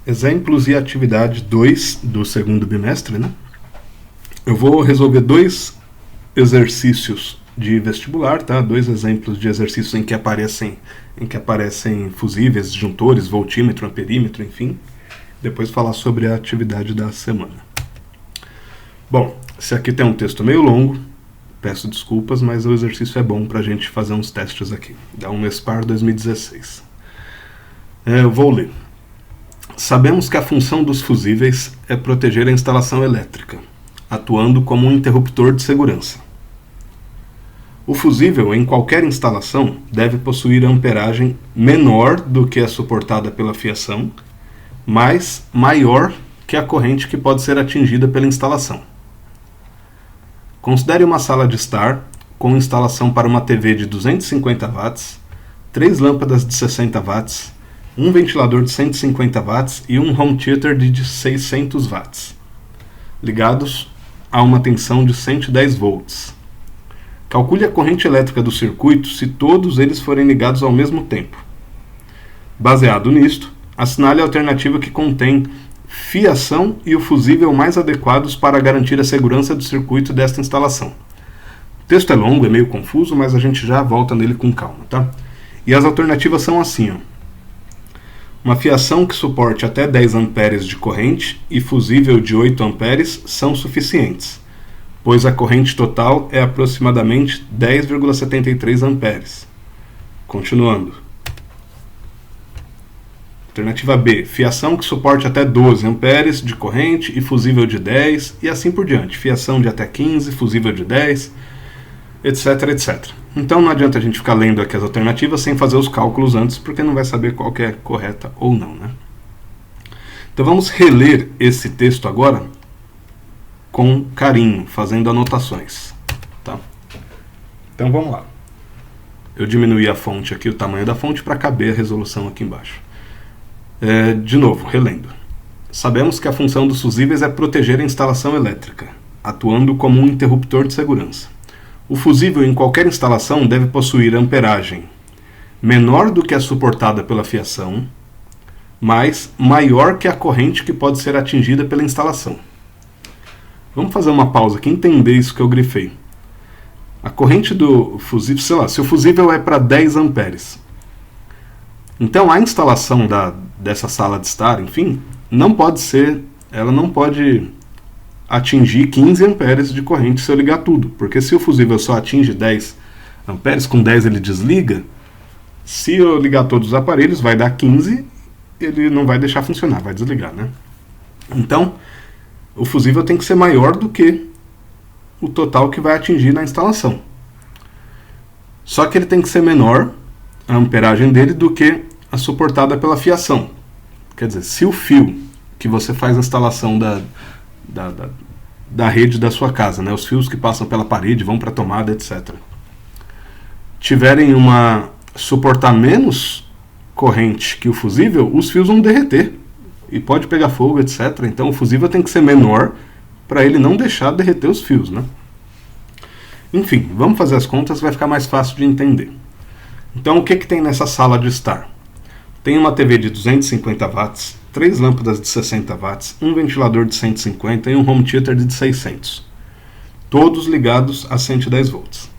Exemplos e atividade 2 do segundo bimestre, né? Eu vou resolver dois exercícios de vestibular, tá? Dois exemplos de exercícios em que aparecem fusíveis, disjuntores, voltímetro, amperímetro, enfim. Depois falar sobre a atividade da semana. Bom, esse aqui tem um texto meio longo, peço desculpas, mas o exercício é bom para a gente fazer uns testes aqui. Da Unespar 2016. Eu vou ler. Sabemos que a função dos fusíveis é proteger a instalação elétrica, atuando como um interruptor de segurança. O fusível, em qualquer instalação, deve possuir amperagem menor do que a suportada pela fiação, mas maior que a corrente que pode ser atingida pela instalação. Considere uma sala de estar com instalação para uma TV de 250 watts, 3 lâmpadas de 60 watts, um ventilador de 150 watts e um home theater de 600 watts, ligados a uma tensão de 110 volts. Calcule a corrente elétrica do circuito se todos eles forem ligados ao mesmo tempo. Baseado nisto, assinale a alternativa que contém fiação e o fusível mais adequados para garantir a segurança do circuito desta instalação. O texto é longo, é meio confuso, mas a gente já volta nele com calma, tá? E as alternativas são assim, ó. Uma fiação que suporte até 10 amperes de corrente e fusível de 8 amperes são suficientes, pois a corrente total é aproximadamente 10,73 amperes. Continuando. Alternativa B. Fiação que suporte até 12 amperes de corrente e fusível de 10 e assim por diante. Fiação de até 15, fusível de 10, etc, etc. Então não adianta a gente ficar lendo aqui as alternativas sem fazer os cálculos antes, porque não vai saber qual que é correta ou não, né? Então vamos reler esse texto agora com carinho, fazendo anotações, tá? Então vamos lá. Eu diminuí a fonte aqui, o tamanho da fonte, para caber a resolução aqui embaixo. De novo, relendo. Sabemos que a função dos fusíveis é proteger a instalação elétrica, atuando como um interruptor de segurança. O fusível em qualquer instalação deve possuir amperagem menor do que a suportada pela fiação, mas maior que a corrente que pode ser atingida pela instalação. Vamos fazer uma pausa aqui e entender isso que eu grifei. A corrente do fusível, sei lá, se o fusível é para 10 amperes, então a instalação dessa sala de estar, enfim, ela não pode atingir 15 amperes de corrente se eu ligar tudo, porque se o fusível só atinge 10 amperes, com 10 ele desliga, se eu ligar todos os aparelhos vai dar 15, ele não vai deixar funcionar, vai desligar, né? Então, o fusível tem que ser maior do que o total que vai atingir na instalação. Só que ele tem que ser menor, a amperagem dele, do que a suportada pela fiação. Quer dizer, se o fio que você faz a instalação da rede da sua casa, né, os fios que passam pela parede, vão para a tomada, etc., tiverem suportar menos corrente que o fusível, os fios vão derreter e pode pegar fogo, etc. Então o fusível tem que ser menor para ele não deixar derreter os fios, né? Enfim, vamos fazer as contas, vai ficar mais fácil de entender. Então o que tem nessa sala de estar? Tem uma TV de 250 watts, 3 lâmpadas de 60 watts, um ventilador de 150 e um home theater de 600. Todos ligados a 110 volts.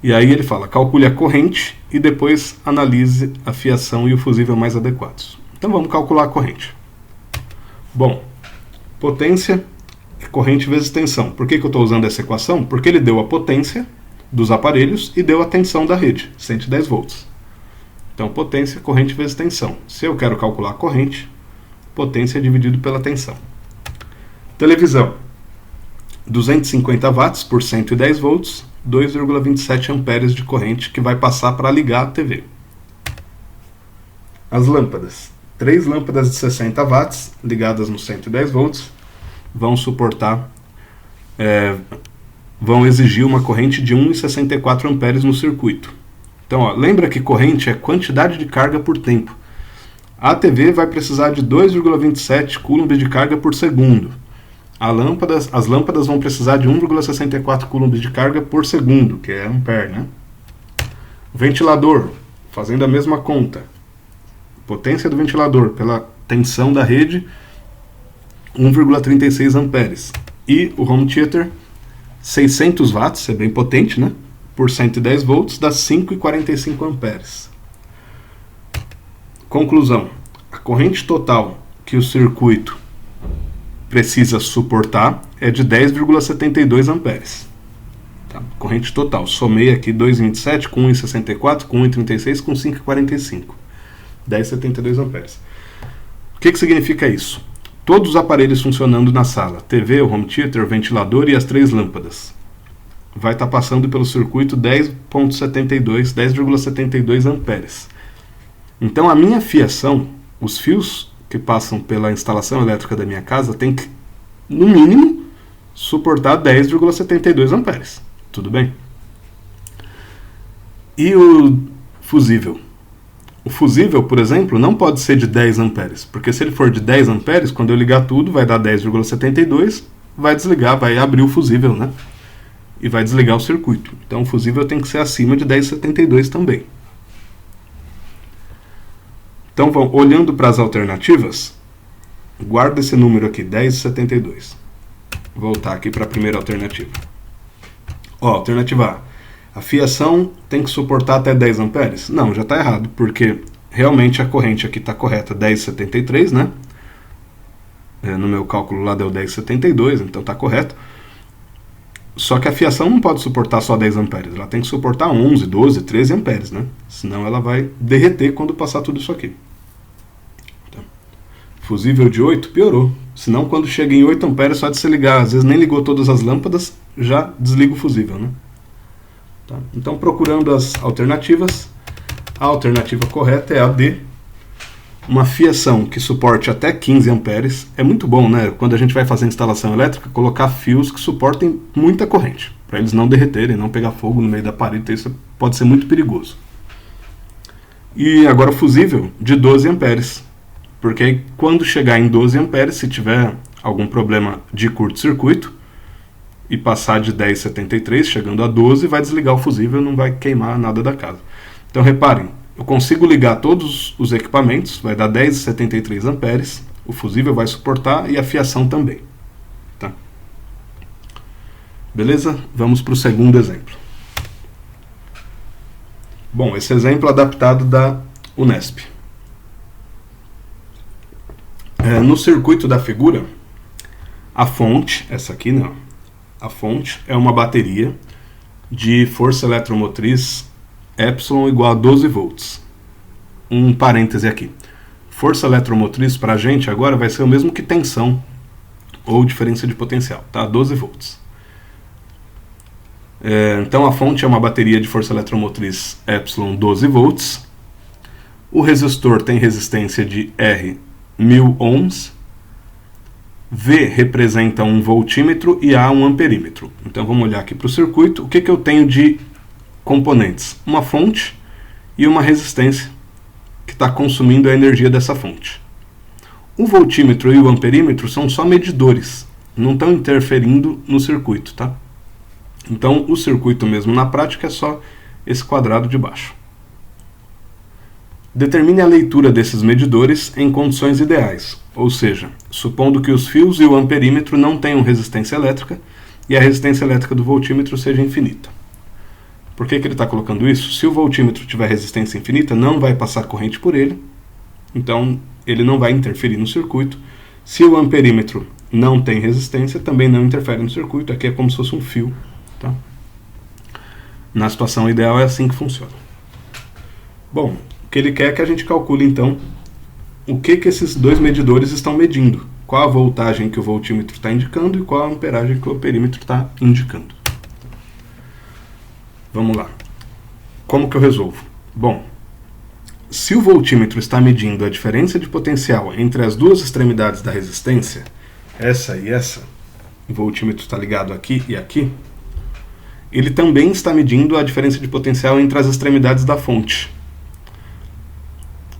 E aí ele fala, calcule a corrente e depois analise a fiação e o fusível mais adequados. Então vamos calcular a corrente. Bom, potência é corrente vezes tensão. Por que eu estou usando essa equação? Porque ele deu a potência dos aparelhos e deu a tensão da rede, 110 volts. Então, potência, corrente vezes tensão. Se eu quero calcular a corrente, potência dividido pela tensão. Televisão, 250 watts por 110 volts, 2,27 amperes de corrente que vai passar para ligar a TV. As lâmpadas, 3 lâmpadas de 60 watts ligadas no 110 volts, vão exigir uma corrente de 1,64 amperes no circuito. Então, ó, lembra que corrente é quantidade de carga por tempo. A TV vai precisar de 2,27 coulombs de carga por segundo. As lâmpadas vão precisar de 1,64 coulombs de carga por segundo, que é ampere, né? O ventilador, fazendo a mesma conta. Potência do ventilador pela tensão da rede 1,36 amperes. E o home theater 600 watts, é bem potente, né? Por 110 volts dá 5,45 amperes. Conclusão: a corrente total que o circuito precisa suportar é de 10,72 amperes. Tá? Corrente total. Somei aqui 2,27 com 1,64, com 1,36, com 5,45. 10,72 amperes. O que significa isso? Todos os aparelhos funcionando na sala, TV, o home theater, o ventilador e as 3 lâmpadas, vai estar passando pelo circuito 10,72 amperes. Então a minha fiação, os fios que passam pela instalação elétrica da minha casa, tem que, no mínimo, suportar 10,72 amperes. Tudo bem? E o fusível? O fusível, por exemplo, não pode ser de 10 amperes, porque se ele for de 10 amperes, quando eu ligar tudo, vai dar 10,72, vai desligar, vai abrir o fusível, né? E vai desligar o circuito. Então o fusível tem que ser acima de 10,72 também. Então, olhando para as alternativas, guarda esse número aqui, 10,72. Voltar aqui para a primeira alternativa. Alternativa A. A fiação tem que suportar até 10 amperes? Não, já está errado, porque realmente a corrente aqui está correta, 10,73, né? No meu cálculo lá deu 10,72, então está correto. Só que a fiação não pode suportar só 10 amperes, ela tem que suportar 11, 12, 13 amperes, né? Senão ela vai derreter quando passar tudo isso aqui. Tá. Fusível de 8 piorou. Senão quando chega em 8 amperes, só de se ligar, às vezes nem ligou todas as lâmpadas, já desliga o fusível, né? Tá. Então, procurando as alternativas, a alternativa correta é a D. Uma fiação que suporte até 15 amperes. É muito bom, né? Quando a gente vai fazer instalação elétrica, colocar fios que suportem muita corrente, para eles não derreterem, não pegar fogo no meio da parede. Isso pode ser muito perigoso. E agora o fusível de 12 amperes. Porque aí, quando chegar em 12 amperes, se tiver algum problema de curto-circuito, e passar de 10,73, chegando a 12, vai desligar o fusível, não vai queimar nada da casa. Então reparem, eu consigo ligar todos os equipamentos, vai dar 10,73 amperes, o fusível vai suportar e a fiação também. Tá? Beleza? Vamos para o segundo exemplo. Bom, esse exemplo é adaptado da Unesp. No circuito da figura, a fonte, essa aqui não. A fonte é uma bateria de força eletromotriz Epsilon igual a 12 volts. Um parêntese aqui. Força eletromotriz para a gente agora vai ser o mesmo que tensão ou diferença de potencial, tá? 12 volts. Então a fonte é uma bateria de força eletromotriz Epsilon 12 volts. O resistor tem resistência de R 1000 ohms. V representa um voltímetro e A um amperímetro. Então vamos olhar aqui para o circuito. O que eu tenho de componentes? Uma fonte e uma resistência que está consumindo a energia dessa fonte. O voltímetro e o amperímetro são só medidores, não estão interferindo no circuito, tá? Então o circuito mesmo na prática é só esse quadrado de baixo. Determine a leitura desses medidores em condições ideais, ou seja, supondo que os fios e o amperímetro não tenham resistência elétrica e a resistência elétrica do voltímetro seja infinita. Por que ele está colocando isso? Se o voltímetro tiver resistência infinita, não vai passar corrente por ele, então ele não vai interferir no circuito. Se o amperímetro não tem resistência, também não interfere no circuito. Aqui é como se fosse um fio. Tá? Na situação ideal é assim que funciona. Bom, o que ele quer é que a gente calcule então o que esses dois medidores estão medindo. Qual a voltagem que o voltímetro está indicando e qual a amperagem que o amperímetro está indicando. Vamos lá. Como que eu resolvo? Bom, se o voltímetro está medindo a diferença de potencial entre as duas extremidades da resistência, essa e essa, o voltímetro está ligado aqui e aqui, ele também está medindo a diferença de potencial entre as extremidades da fonte.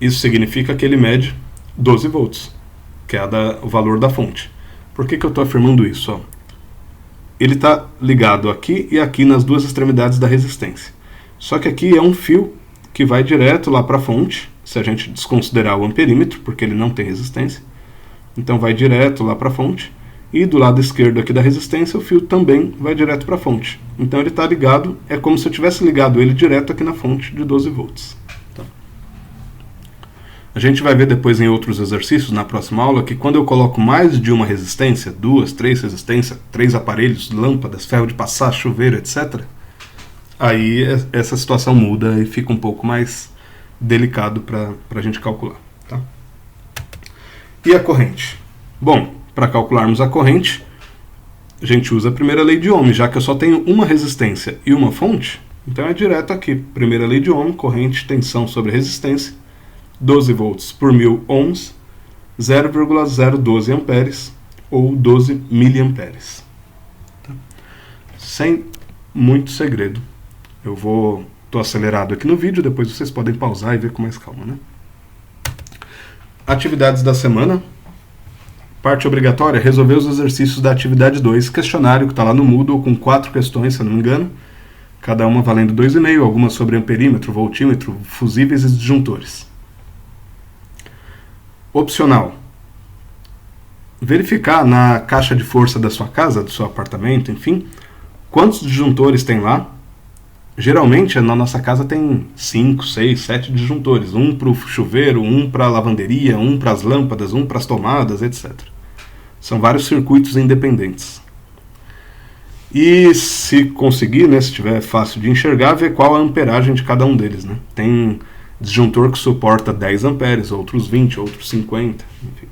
Isso significa que ele mede 12 volts, que é o valor da fonte. Por que eu estou afirmando isso? Ó? Ele está ligado aqui e aqui nas duas extremidades da resistência. Só que aqui é um fio que vai direto lá para a fonte, se a gente desconsiderar o amperímetro, porque ele não tem resistência. Então vai direto lá para a fonte. E do lado esquerdo aqui da resistência, o fio também vai direto para a fonte. Então ele está ligado, é como se eu tivesse ligado ele direto aqui na fonte de 12 volts. Tá? A gente vai ver depois em outros exercícios, na próxima aula, que quando eu coloco mais de uma resistência, 2, 3 resistências, 3 aparelhos, lâmpadas, ferro de passar, chuveiro, etc., aí essa situação muda e fica um pouco mais delicado para a gente calcular. Tá? E a corrente? Bom, para calcularmos a corrente, a gente usa a primeira lei de Ohm, já que eu só tenho uma resistência e uma fonte, então é direto aqui. Primeira lei de Ohm, corrente, tensão sobre resistência, 12 volts por 1000 ohms, 0,012 amperes ou 12 miliamperes. Tá? Sem muito segredo. Eu estou acelerado aqui no vídeo, depois vocês podem pausar e ver com mais calma, né? Atividades da semana. Parte obrigatória, resolver os exercícios da atividade 2, questionário que está lá no Moodle, com 4 questões, se eu não me engano, cada uma valendo 2,5, algumas sobre amperímetro, voltímetro, fusíveis e disjuntores. Opcional. Verificar na caixa de força da sua casa, do seu apartamento, enfim, quantos disjuntores tem lá. Geralmente, na nossa casa tem 5, 6, 7 disjuntores. Um para o chuveiro, um para a lavanderia, um para as lâmpadas, um para as tomadas, etc. São vários circuitos independentes. E se conseguir, né, se tiver fácil de enxergar, ver qual a amperagem de cada um deles. Né? Tem disjuntor que suporta 10 amperes, outros 20, outros 50. Enfim.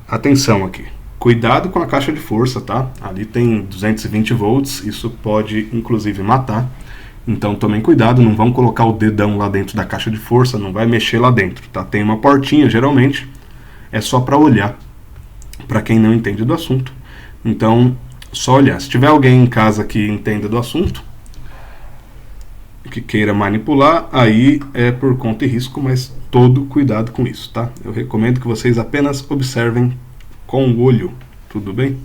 Atenção aqui. Cuidado com a caixa de força, tá? Ali tem 220 volts, isso pode inclusive matar. Então tomem cuidado, não vão colocar o dedão lá dentro da caixa de força, não vai mexer lá dentro, tá? Tem uma portinha, geralmente, é só para olhar, para quem não entende do assunto. Então, só olhar. Se tiver alguém em casa que entenda do assunto, que queira manipular, aí é por conta e risco, mas todo cuidado com isso, tá? Eu recomendo que vocês apenas observem com o olho, tudo bem?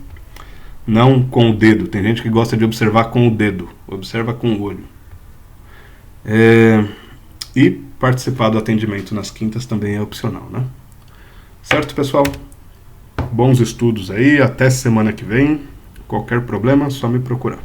Não com o dedo. Tem gente que gosta de observar com o dedo. Observa com o olho. E participar do atendimento nas quintas também é opcional, né? Certo, pessoal? Bons estudos aí. Até semana que vem. Qualquer problema, é só me procurar.